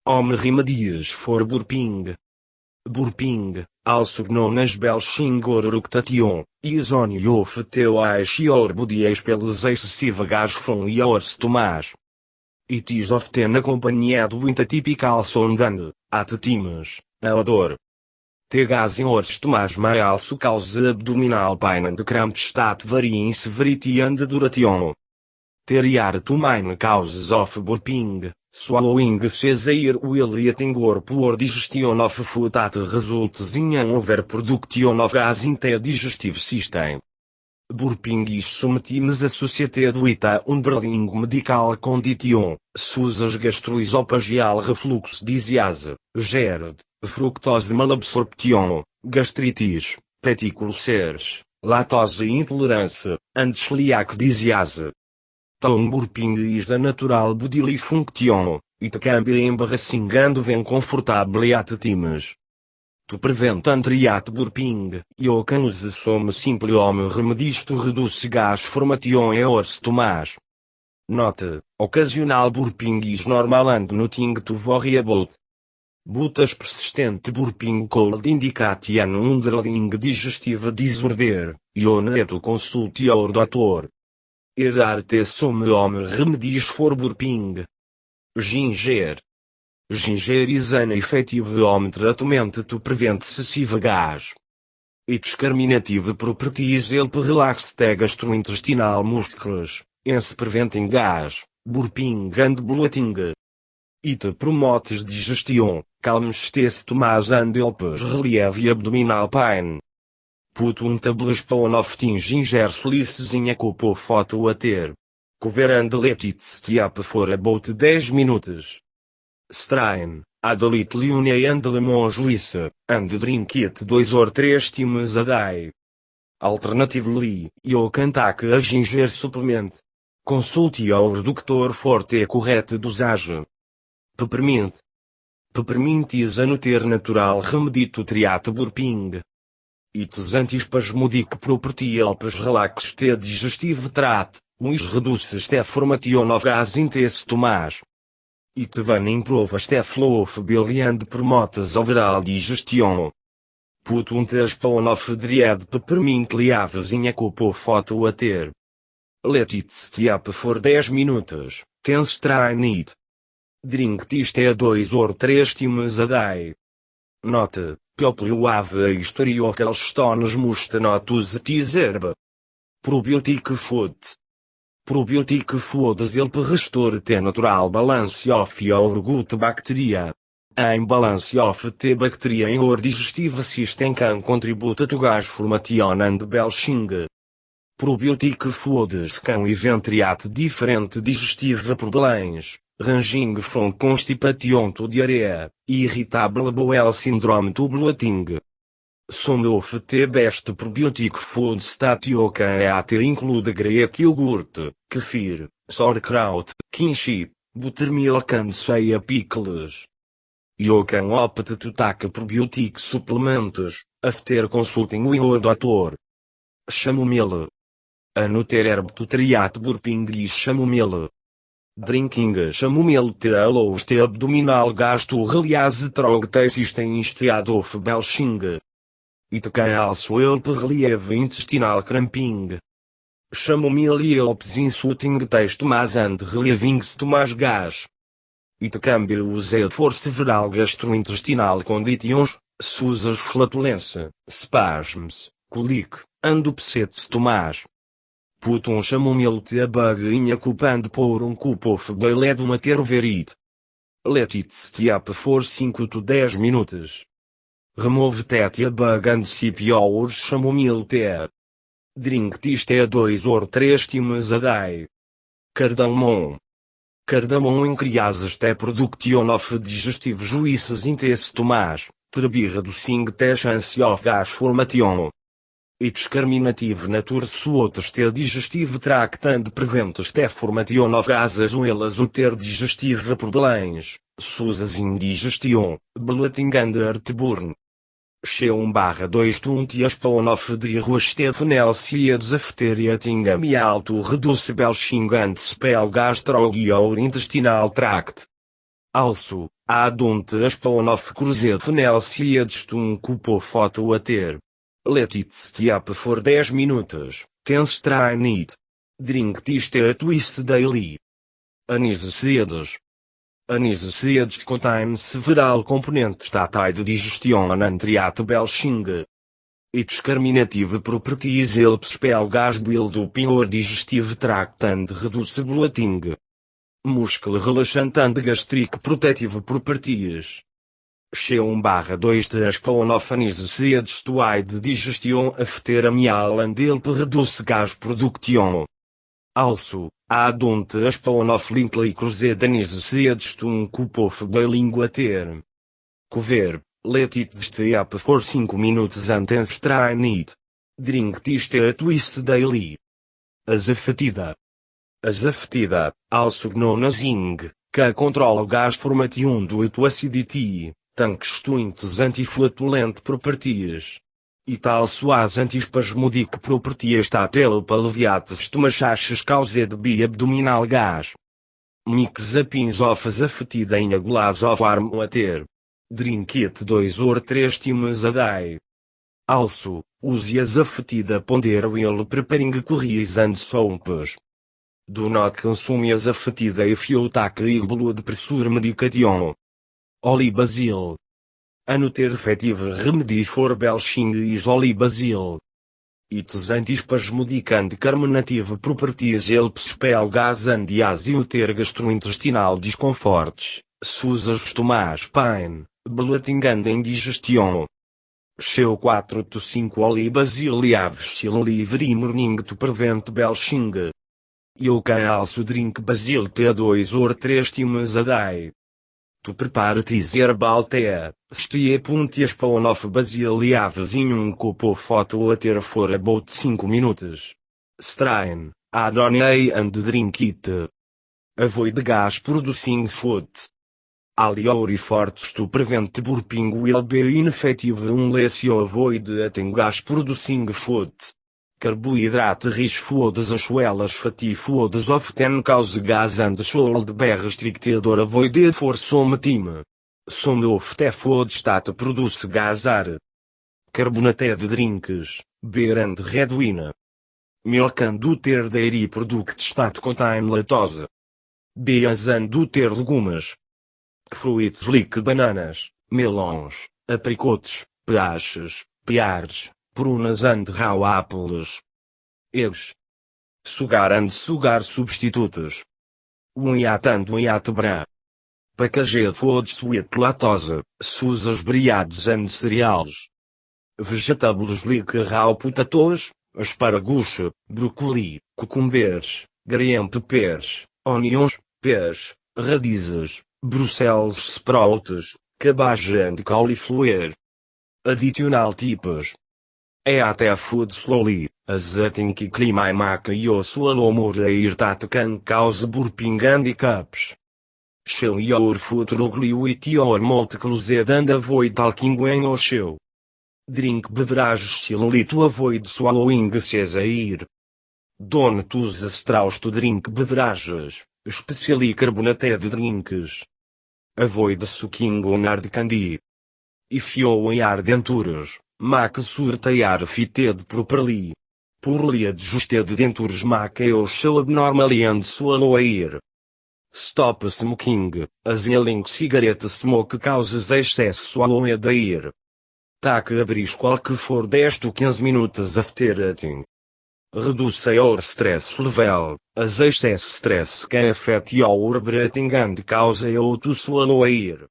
Home remedies for burping. Burping, also known as belching or eructation, is on of the ice your body expels excessive gas from your stomach. It is often accompanied with a typical sound and, at times, a odor. The gas in your stomach may also cause abdominal pain and cramps that vary in severity and duration. There are two main causes of burping: swallowing excess air while eating or poor digestion of food that results in an overproduction of gas in the digestive system. Burping is sometimes associated with a underlying medical condition, such as gastroesophageal reflux disease, GERD, fructose malabsorption, gastritis, peptic ulcers, lactose intolerance, and celiac disease. Though burping is a natural bodily function, it can be embarrassing and uncomfortable at times. To prevent and treat burping, you can use some simple home remedies to reduce gas formation in your stomach. Note: occasional burping is normal and nothing to worry about. But as persistent burping could indicate an underlying digestive disorder, you need to consult your doctor. Here are some home remedies for burping. Ginger. Ginger is an effective home treatment to prevent excessive gas. Its carminative properties help relax the gastrointestinal muscles, hence preventing gas, burping and bloating. It promotes digestion, calms the stomach and helps relieve abdominal pain. Put 1 tablespoon of thin ginger slices in a cup of hot water. Cover and let it steep for about 10 minutes. Strain, add a little honey and lemon juice, and drink it 2 or 3 times a day. Alternatively, you can take a ginger supplement. Consult your doctor for the correct dosage. Peppermint. Peppermint is an natural remedy to treat burping. Its antispasmodic property helps relax the digestive tract, which reduces the formation of gas in the stomach. It then improves the flow of bile and promotes overall digestion. Put 1 teaspoon of dried peppermint leaves in a cup of hot water. Let it steep for 10 minutes, then strain it. Drink this 2 or 3 times a day. Note: people who have a history of gallstones must not use this herb. Probiotic food. Probiotic foods help restore the natural balance of your gut bacteria. A imbalance of the bacteria in your digestive system can contribute to gas formation and belching. Probiotic foods can even treat different digestive problems, ranging from constipation to diarrhea, irritable bowel syndrome to bloating. Some of the best probiotic foods that you can eat include Greek yogurt, kefir, sauerkraut, kimchi, buttermilk and soya pickles. You can opt to take probiotic supplements, after consulting with your doctor. Chamomile. Another herb to treat burping is chamomile. Drinking chamomile tea allows the abdominal gas to release through the system instead of belching. It can also help relieve intestinal cramping. Chamomile helps in soothing the stomach and relieving stomach gas. It can be used for several gastrointestinal conditions, such as flatulence, spasms, colic, and upset stomach. Put chamomile tea bag in a cup and pour 1 cup of boiled water over it. Let it steep for 5 to 10 minutes. Remove the tea bag and sip your chamomile tea. Drink this tea 2 or 3 times a day. Cardamom. Cardamom increases the production of digestive juices in the stomach, thereby reducing the chance of gas formation. Its carminative nature soothes the digestive tract and prevents the formation of gas as well as other digestive problems, such as indigestion, bloating and heartburn. She 1/2 to 1 teaspoon of roasted fennel seeds after eating a meal to reduce belching and expel gas through your intestinal tract. Also, adunte as Paunof Cruzet Nelsieds cupo foto a ter. Let it stay up for 10 minutos, tense try it. Drink this tea twist daily. Anise seeds. Anise seeds contain several components that aid digestion and treat belching. Its carminative properties help spell gas build up in your digestive tract and reduce bloating. Muscle relaxant and gastric protective properties. C1/2 de Aspaonofanis seeds to aid digestion after a meal and help reduce gas production. Also, adunte Aspaonof lintly cruzedanis seeds to cup of boiling water. Cover, let it stay up for 5 minutes and then strain it. Drink this tea twist daily. Azafetida. Azafetida, also known as Ing, que controla o gas formation due to acidity, tungstens antiflatulent properties. It also has antispasmodic properties that help alleviate stomachs caused by abdominal gas. Mix a pinch of azafetida in a glass of warm water. Drink it 2 or 3 times a day. Also, use azafetida ponder while preparing curries and soups. Do not consume azafetida if you take high blood pressure medication. Olibasil. Another effective remedy for belching is olibasil. Its antispasmodic and carminative properties help expel gas and ease uter gastrointestinal discomforts, such as stomach pain, bloating and indigestion. Show 4 to 5 olibasil leaves every morning to prevent belching. You can also drink basil tea 2 or 3 times a day. To prepare this herbal tea, steep teaspoon of basil leaves in cup of hot water for about 5 minutes. Strain, add honey and drink it. Avoid gas-producing food. All your efforts to prevent burping will be ineffective unless you avoid eating gas-producing food. Carbohydrate-rich foods as well as fatty foods often cause gas and should be restricted or avoided for some time. Some of the foods that produce gas are carbonated drinks, beer and red wine, milk and other dairy products that contain lactose, beans and other legumes, fruits like bananas, melons, apricots, pears, prunas and raw apples, eggs, sugar and sugar substitutes, wheat and wheat bran, packaged foods with lactose, such as breads and cereals, vegetables like raw potatoes, asparagus, broccoli, cucumbers, green peppers, onions, pears, radishes, Brussels sprouts, cabbage and cauliflower. Additional tips. Eat food slowly, as eating quickly may make you swallow more air that can cause burping and hiccups. Chew your food regularly with your mouth closed and avoid talking when you chew. Drink beverages slowly to avoid swallowing excess air. Don't use straws to drink beverages, especially carbonated drinks. Avoid sucking on hard candy. If you wear dentures, make sure they are fitted properly. Poorly adjusted dentures make you chew abnormally and swallow air. Stop smoking, as inhaling cigarette smoke causes excess swallowed air. Take a brisk walk for 10 to 15 minutes after eating. Reduce your stress level, as excess stress can affect your breathing and cause you to swallow air.